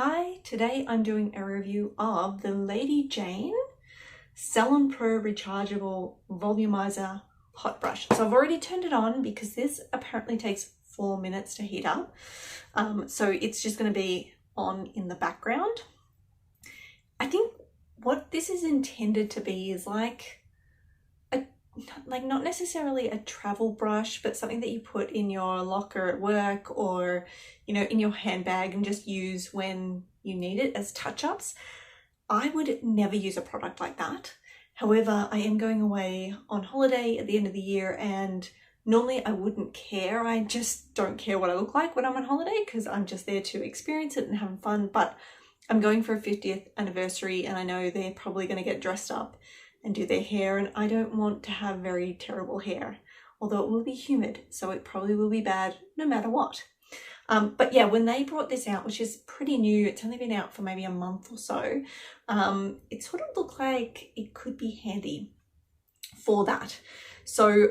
Hi, today I'm doing a review of the Lady Jayne Salon Pro Rechargeable Volumizer Hot Brush. So I've already turned it on because this apparently takes 4 minutes to heat up. So it's just going to be on in the background. I think what this is intended to be is like not necessarily a travel brush, but something that you put in your locker at work or, you know, in your handbag and just use when you need it as touch-ups. I would never use a product like that. However, I am going away on holiday at the end of the year, and normally I wouldn't care. I just don't care what I look like when I'm on holiday because I'm just there to experience it and have fun. But I'm going for a 50th anniversary and I know they're probably going to get dressed up and do their hair, and I don't want to have very terrible hair, although it will be humid, so it probably will be bad no matter what. But yeah, when they brought this out, which is pretty new, it's only been out for maybe a month or so, it sort of looked like it could be handy for that. So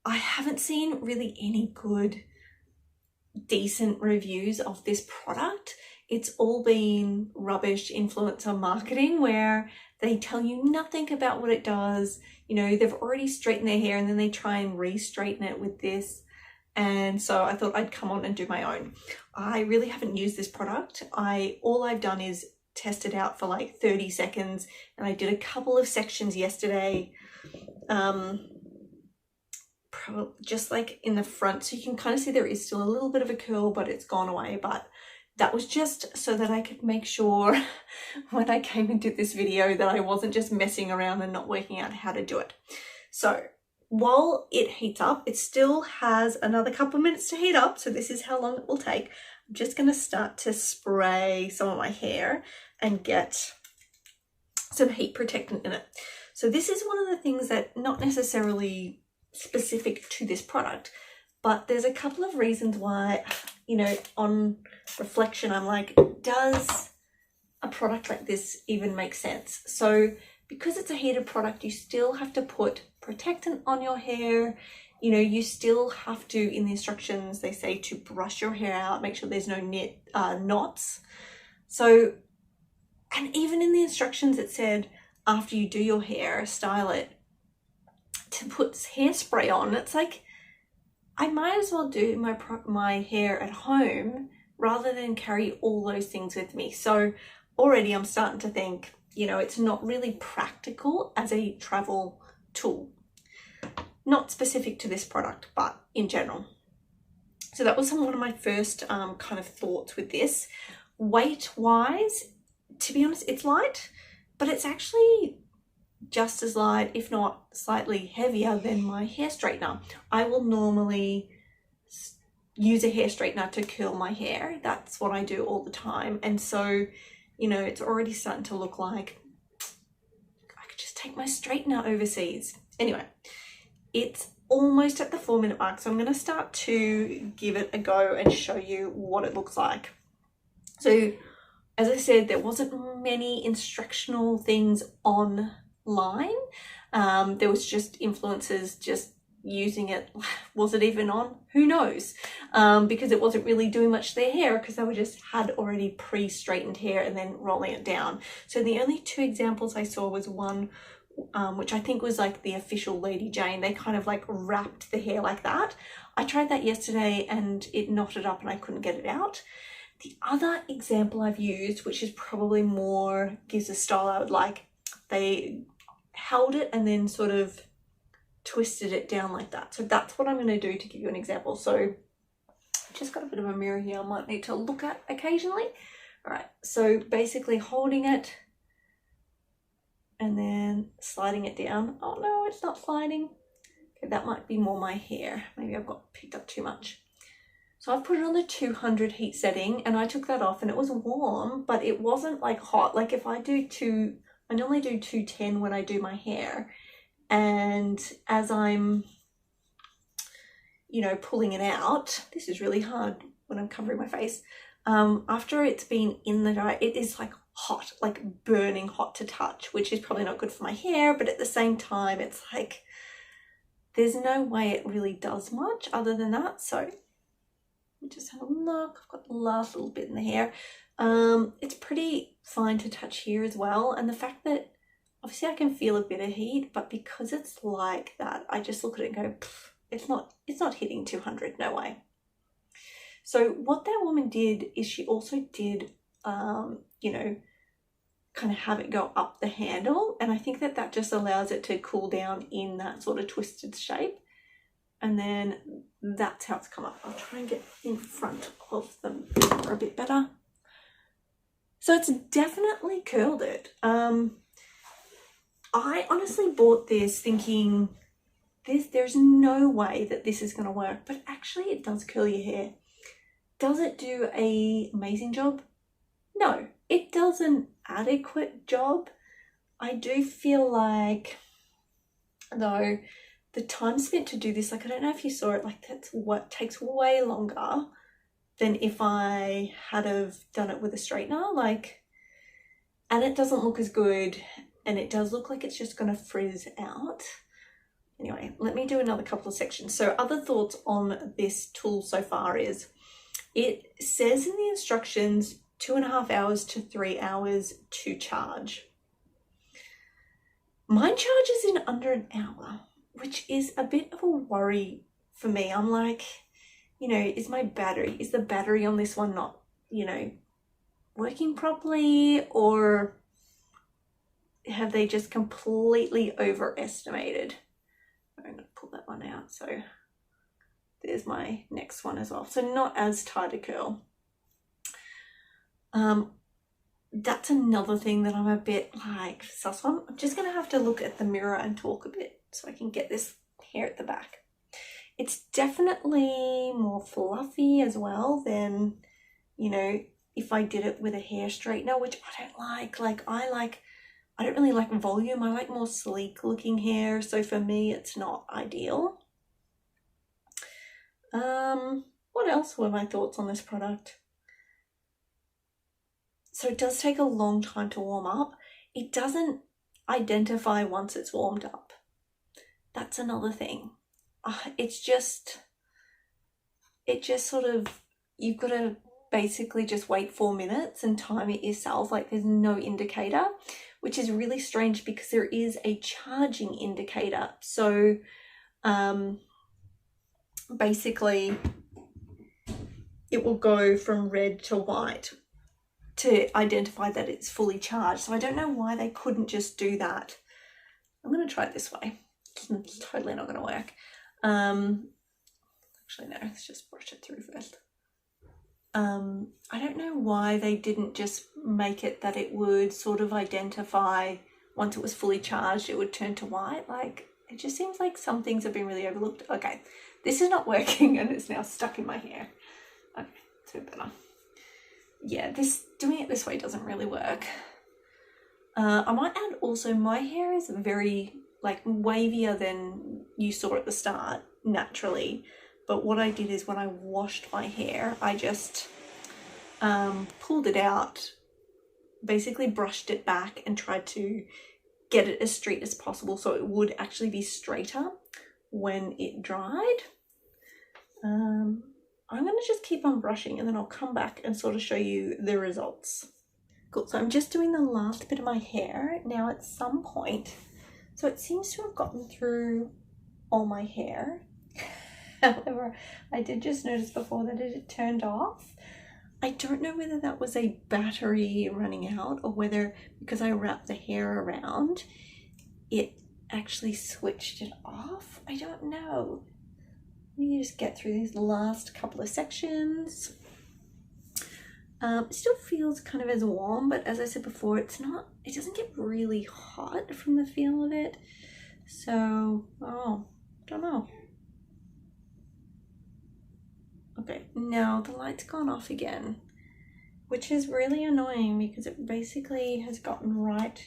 I haven't seen really any good, decent reviews of this product. It's all been rubbish influencer marketing where they tell you nothing about what it does. You know, they've already straightened their hair and then they try and re-straighten it with this. And so I thought I'd come on and do my own. I really haven't used this product. All I've done is test it out for like 30 seconds, and I did a couple of sections yesterday, just like in the front, so you can kind of see there is still a little bit of a curl, but it's gone away. But that was just so that I could make sure when I came and did this video that I wasn't just messing around and not working out how to do it. So while it heats up, it still has another couple of minutes to heat up. So this is how long it will take. I'm just going to start to spray some of my hair and get some heat protectant in it. So this is one of the things that not necessarily specific to this product, but there's a couple of reasons why, you know, on reflection, I'm like, does a product like this even make sense? So because it's a heated product, you still have to put protectant on your hair. You know, you still have to, in the instructions, they say to brush your hair out, make sure there's no knots. So, and even in the instructions, it said after you do your hair, style it, to put hairspray on. It's like, I might as well do my hair at home rather than carry all those things with me. So already I'm starting to think, you know, it's not really practical as a travel tool. Not specific to this product, but in general. So that was one of my first kind of thoughts with this. Weight-wise, to be honest, it's light, but it's actually just as light, if not slightly heavier than my hair straightener. I will normally use a hair straightener to curl my hair. That's what I do all the time. And so, you know, it's already starting to look like I could just take my straightener overseas. Anyway, it's almost at the 4-minute mark, so I'm going to start to give it a go and show you what it looks like. So, as I said, there wasn't many instructional things online. There was just influencers just using it. Was it even on? Who knows? Because it wasn't really doing much to their hair because they were just had already pre-straightened hair and then rolling it down. So the only 2 examples I saw was one which I think was like the official Lady Jayne. They kind of like wrapped the hair like that. I tried that yesterday and it knotted up and I couldn't get it out. The other example I've used, which is probably more gives a style I would like, they held it and then sort of twisted it down like that. So that's what I'm going to do to give you an example. So I've just got a bit of a mirror here I might need to look at occasionally. All right, so basically holding it and then sliding it down. Oh no, it's not sliding. Okay, that might be more my hair. Maybe I've got picked up too much. So I've put it on the 200 heat setting and I took that off and it was warm, but it wasn't like hot. Like if I normally do 210 when I do my hair. And as I'm, you know, pulling it out, this is really hard when I'm covering my face. After it's been in the dryer, it is like hot, like burning hot to touch, which is probably not good for my hair, but at the same time, it's like, there's no way it really does much other than that. So me just have a look. I've got the last little bit in the hair. It's pretty fine to touch here as well, and the fact that obviously I can feel a bit of heat, but because it's like that, I just look at it and go, it's not hitting 200, no way. So what that woman did is she also did, you know, kind of have it go up the handle, and I think that that just allows it to cool down in that sort of twisted shape, and then that's how it's come up. I'll try and get in front of the mirror a bit better. So it's definitely curled it. I honestly bought this thinking there's no way that this is going to work, but actually it does curl your hair. Does it do an amazing job? No, it does an adequate job. I do feel like, though, the time spent to do this, like, I don't know if you saw it, like, that's what takes way longer than if I had have done it with a straightener, like, and it doesn't look as good, and it does look like it's just going to frizz out. Anyway, let me do another couple of sections. So other thoughts on this tool so far is, it says in the instructions 2.5 hours to 3 hours to charge. Mine charges in under an hour, which is a bit of a worry for me. I'm like, you know, is the battery on this one not, you know, working properly, or have they just completely overestimated? I'm going to pull that one out. So there's my next one as well. So not as tight a curl. That's another thing that I'm a bit like sus on. I'm just going to have to look at the mirror and talk a bit so I can get this hair at the back. It's definitely more fluffy as well than, you know, if I did it with a hair straightener, which I don't like. I don't really like volume. I like more sleek looking hair. So for me, it's not ideal. What else were my thoughts on this product? So it does take a long time to warm up. It doesn't identify once it's warmed up. That's another thing. It just sort of, you've got to basically just wait 4 minutes and time it yourself. Like, there's no indicator, which is really strange because there is a charging indicator. So basically it will go from red to white to identify that it's fully charged. So I don't know why they couldn't just do that. I'm going to try it this way. It's totally not going to work. Actually, no, let's just brush it through first. I don't know why they didn't just make it that it would sort of identify once it was fully charged, it would turn to white. Like, it just seems like some things have been really overlooked. Okay, this is not working and it's now stuck in my hair. Okay, it's a bit better. Yeah, doing it this way doesn't really work. I might add also, my hair is very like wavier than you saw at the start naturally, but what I did is when I washed my hair, I just pulled it out, basically brushed it back and tried to get it as straight as possible so it would actually be straighter when it dried. I'm going to just keep on brushing and then I'll come back and sort of show you the results. Cool, so I'm just doing the last bit of my hair now at some point. So it seems to have gotten through all my hair. However, I did just notice before that it had turned off. I don't know whether that was a battery running out or whether because I wrapped the hair around, it actually switched it off. I don't know. Let me just get through these last couple of sections. It still feels kind of as warm, but as I said before, it doesn't get really hot from the feel of it. So, don't know. Okay, now the light's gone off again, which is really annoying because it basically has gotten right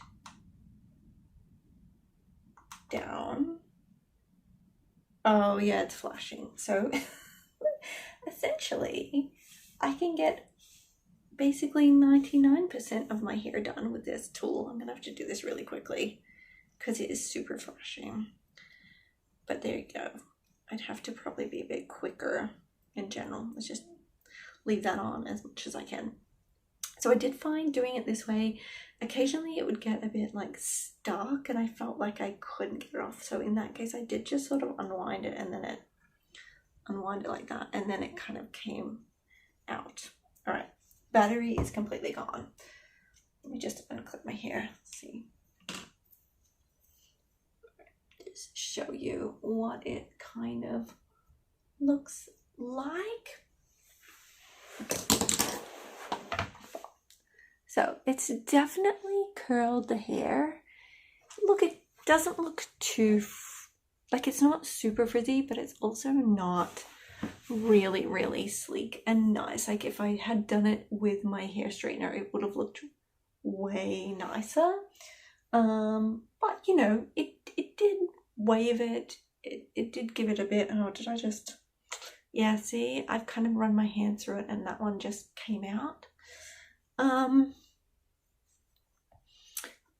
down. Oh yeah, it's flashing. So essentially I can get basically 99% of my hair done with this tool. I'm gonna have to do this really quickly because it is super flashing. But there you go. I'd have to probably be a bit quicker in general. Let's just leave that on as much as I can. So I did find doing it this way, occasionally it would get a bit like stuck and I felt like I couldn't get it off. So in that case, I did just sort of unwind it and then it unwind it like that, and then it kind of came out. All right, battery is completely gone. Let me just unclip my hair. Let's see. Just show you what it kind of looks like. So it's definitely curled the hair. Look, it doesn't look too, like it's not super frizzy, but it's also not really, really sleek and nice. Like if I had done it with my hair straightener, it would have looked way nicer. But you know, it did wave it. It did give it a bit. Oh, did I just, yeah, see, I've kind of run my hand through it and that one just came out.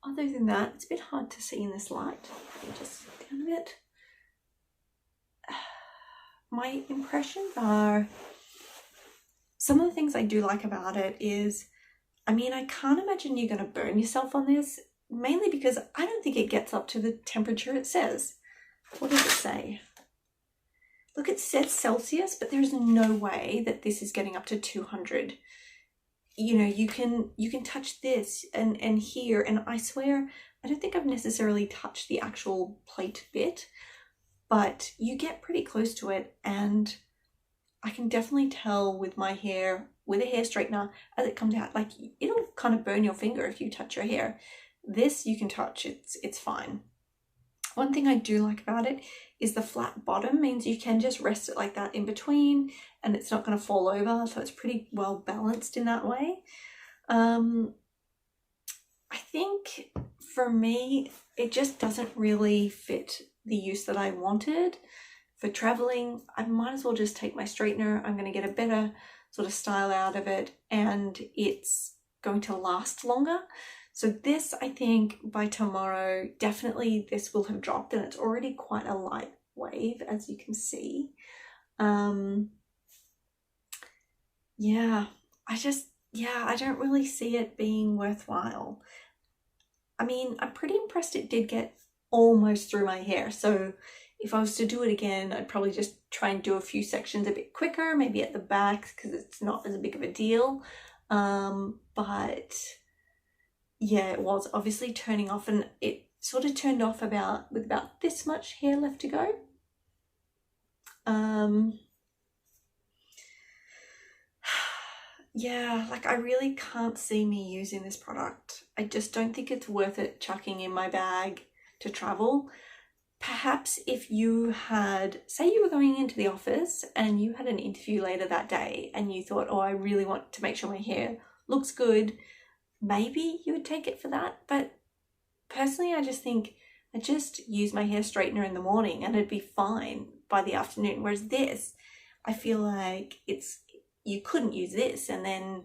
Other than that, it's a bit hard to see in this light. Let me just down a bit. My impressions are, some of the things I do like about it is, I mean, I can't imagine you're going to burn yourself on this, mainly because I don't think it gets up to the temperature it says. What does it say? Look, it says Celsius, but there's no way that this is getting up to 200. You know, you can touch this and here, and I swear, I don't think I've necessarily touched the actual plate bit, but you get pretty close to it, and I can definitely tell with my hair, with a hair straightener, as it comes out, like it'll kind of burn your finger if you touch your hair. This you can touch, it's fine. One thing I do like about it is the flat bottom means you can just rest it like that in between and it's not going to fall over, so it's pretty well balanced in that way. I think for me, it just doesn't really fit the use that I wanted. For traveling, I might as well just take my straightener. I'm going to get a better sort of style out of it and it's going to last longer. So this, I think by tomorrow, definitely this will have dropped, and it's already quite a light wave, as you can see. Yeah, I don't really see it being worthwhile. I mean, I'm pretty impressed it did get almost through my hair. So if I was to do it again, I'd probably just try and do a few sections a bit quicker, maybe at the back, because it's not as big of a deal. But yeah, it was obviously turning off, and it sort of turned off with about this much hair left to go. Yeah, like I really can't see me using this product. I just don't think it's worth it chucking in my bag to travel. Perhaps if you had, say you were going into the office and you had an interview later that day and you thought, oh, I really want to make sure my hair looks good, maybe you would take it for that. But personally, I just think I just use my hair straightener in the morning and it'd be fine by the afternoon. Whereas this, I feel like you couldn't use this and then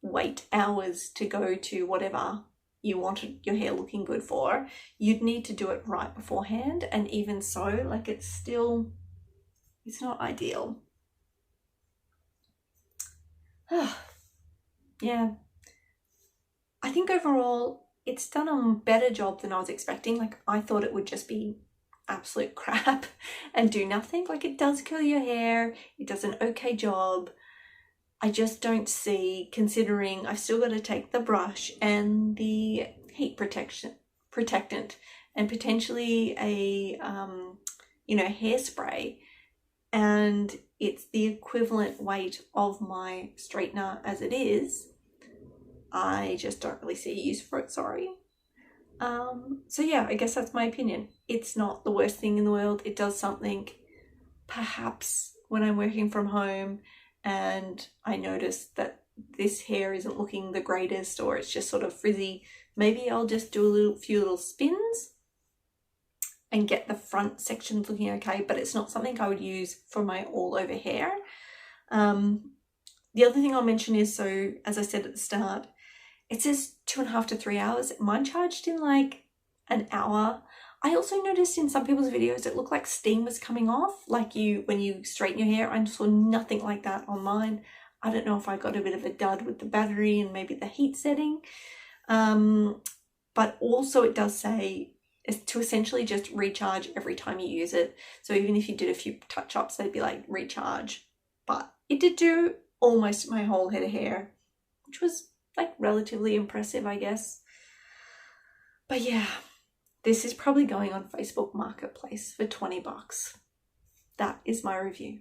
wait hours to go to whatever you wanted your hair looking good for. You'd need to do it right beforehand, and even so, like it's not ideal. Yeah, I think overall it's done a better job than I was expecting. Like I thought it would just be absolute crap and do nothing. Like it does curl your hair, it does an okay job. I just don't see, considering I've still got to take the brush and the heat protectant and potentially a hairspray, and it's the equivalent weight of my straightener as it is. I just don't really see a use for it, sorry. So yeah, I guess that's my opinion. It's not the worst thing in the world. It does something. Perhaps when I'm working from home and I notice that this hair isn't looking the greatest, or it's just sort of frizzy, maybe I'll just do a few little spins and get the front sections looking okay, but it's not something I would use for my all over hair. The other thing I'll mention is, so as I said at the start, it says 2.5 to 3 hours. Mine charged in like an hour. I also noticed in some people's videos it looked like steam was coming off, like when you straighten your hair. I saw nothing like that on mine. I don't know if I got a bit of a dud with the battery and maybe the heat setting. But also it does say is to essentially just recharge every time you use it. So even if you did a few touch-ups, they'd be like recharge. But it did do almost my whole head of hair, which was like relatively impressive, I guess. But yeah, this is probably going on Facebook Marketplace for 20 bucks. That is my review.